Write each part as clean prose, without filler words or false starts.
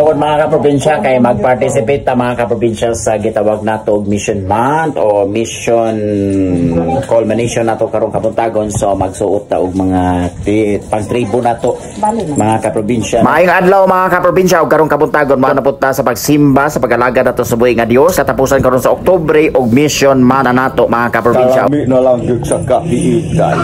tinuod mga kaprobinsya kay mag-participate ta mga kaprobinsya sa gitawag nato mission month o mission culmination nato karong kapuntagon. So magsuot ta og mga pang-tribo nato mga kaprobinsya. Maayong adlaw mga kaprobinsya og karong kapuntagon napunta sa pagsimba sa pag-alaga nato sa buhi nga Dios. Katapusan karon sa Oktubre og mission month nato mga kaprobinsya. Kami na lang gyud sa kahiitan.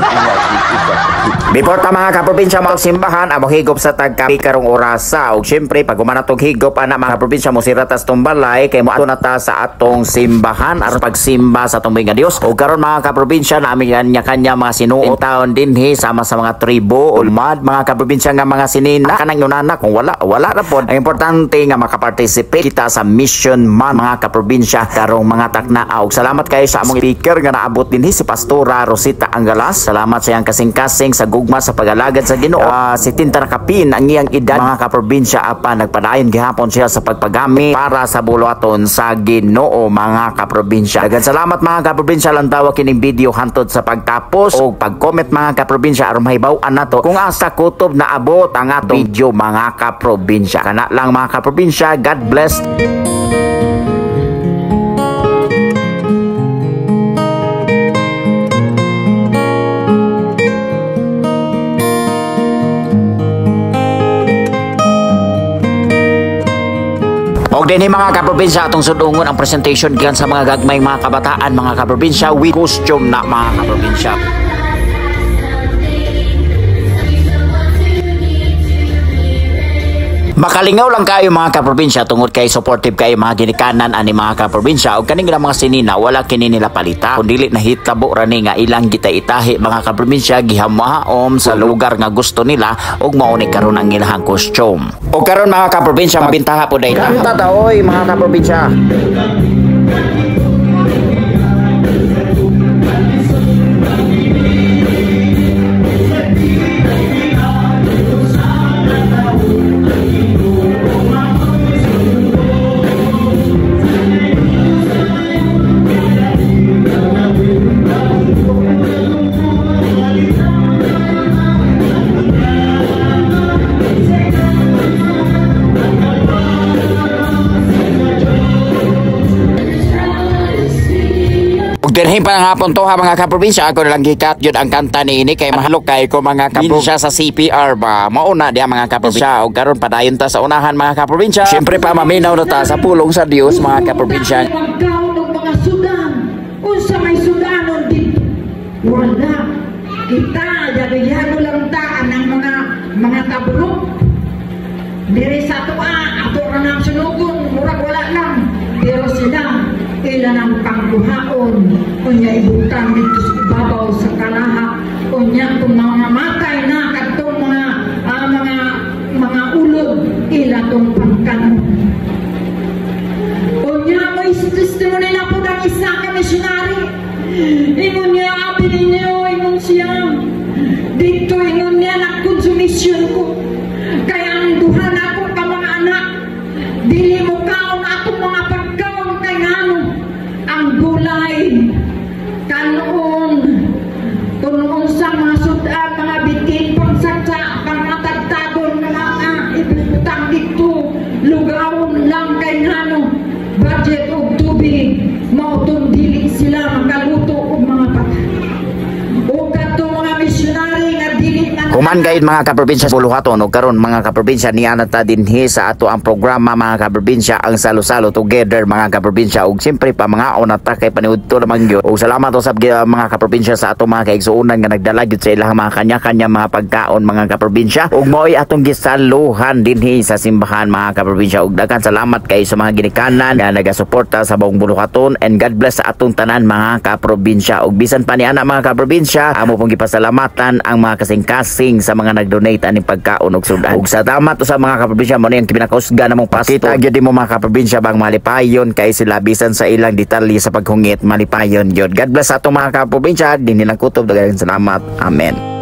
Before ta mga kaprobinsya magsimbahan amo higop sa tagkapi karong orasa og syempre pag humanatog higop ana mga kaprobinsya mo siratas tumbalay kay mo ato na ta sa atong simbahan aron pagsimba sa atong nga Dios. Og karon mga kaprobinsya naami kanya mga sinuot taon dinhi sama sa mga tribo ulmad mga kaprobinsya nga mga sinina kanang nunana kung wala na pod. Ang importante nga makaparticipate kita sa mission month mga kaprobinsya karong mga takna. Og salamat kayo sa among speaker nga naabot dinhi si Pastora Rosita Angalas. Salamat sa iyang kasing-kasing sa gugma sa pag-alagad sa Ginoo. Si Tinta Nakapin ang iyang edad mga kaprobinsya apa nagpadayon gihapon siya sa pagpagami para sa buluhaton sa Ginoo mga kaprobinsya. Daghang salamat mga kaprobinsya lang tawa kining video hantod sa pagtapos o pag-comment mga kaprobinsya aron mahibaw-an nato kung asa kutob na abot ang atong video mga kaprobinsya. Kana lang mga kaprobinsya, God bless. Og dinhi mga kaprobinsya atong sudungon ang presentation gikan sa mga gagmay mga kabataan mga kaprobinsya with costume na mga kaprobinsya. Makalingaw lang kayo mga kaprobinsya tungod kay supportive kayo mga ginikanan ani mga kaprobinsya og kaning mga sinina wala kini nila palita kundi na hitabo rani nga ilang kita itahi mga kaprobinsya gihamaom sa lugar nga gusto nila og mao ni karon ang ilahang costume. Og karon mga kaprobinsya mabintaha po dayta. Tataoy mga kaprobinsya. Dinhi pa hapon to ha mga kaprobinsya ako lang gikat yun ang kanta ni ini kay mahalok kay ko mga kaprobinsya sa CPR ba mauna dia mga kaprobinsya og karon padayon ta sa unahan mga kaprobinsya. Syempre pa maminaw na ta sa pulong sa Dios mga kaprobinsya. Pagkaon ng mga sudan unsa may sudanon dito wala kita yano lang taan ang mga tabrok diri sa ato ra nang sunugon murag wala lang pero sila ilan ang pangkuhaon unya ibutang dito sa babaw sa kalaha unya kung mga matay na kadtong mga ulog ila tong pangkanon unya may testimony na po ng isa ka missionary ingon niya abi ninyo ingon siya dito ingon niya nagkonsumisyon ko kaya ang duha na ako ka mga anak dili mo kaon atong mga pagkaon kay ngano ang gulay kanon tunon sa mga sudan mga bitin pangsatsa pangatagtagon mga ibutang dito lugawon lang kay ngano budget og tubig mautong dili sila makaluto og mga patay o kadto mga missionary nga dili Kuman gayud mga kaprobinsya buluhaton og karon mga kaprobinsya niya ta dinhi sa ato ang programa mga kaprobinsya ang Salo-Salo Together mga kaprobinsya og siyempre pa mga onata kay paniudto naman gyud og salamat usab mga kaprobinsya sa ato mga kaigsuonan nga nagdala gyud sa ilang mga kanya-kanya mga pagkaon mga kaprobinsya og mao'y atong gisaluhan dinhi sa simbahan mga kaprobinsya og daghan salamat kay sa mga ginikanan nga nagasuporta sa buong buluhaton and God bless sa atong tanan mga kaprobinsya og bisan pa ni ana mga kaprobinsya amo pong gipasalamatan ang mga kasing-kasing sa mga nag-donate ani pagkaon og sudan. Ug sa tamat sa mga kaprobinsya mo niyang pinakausga namong pastor. Kita gyud mo mga kaprobinsya bang malipayon kay sila bisan sa ilang detalye sa paghungit malipayon gyud. God bless sa atong mga kaprobinsya dinhi lang kutob daghang salamat. Amen.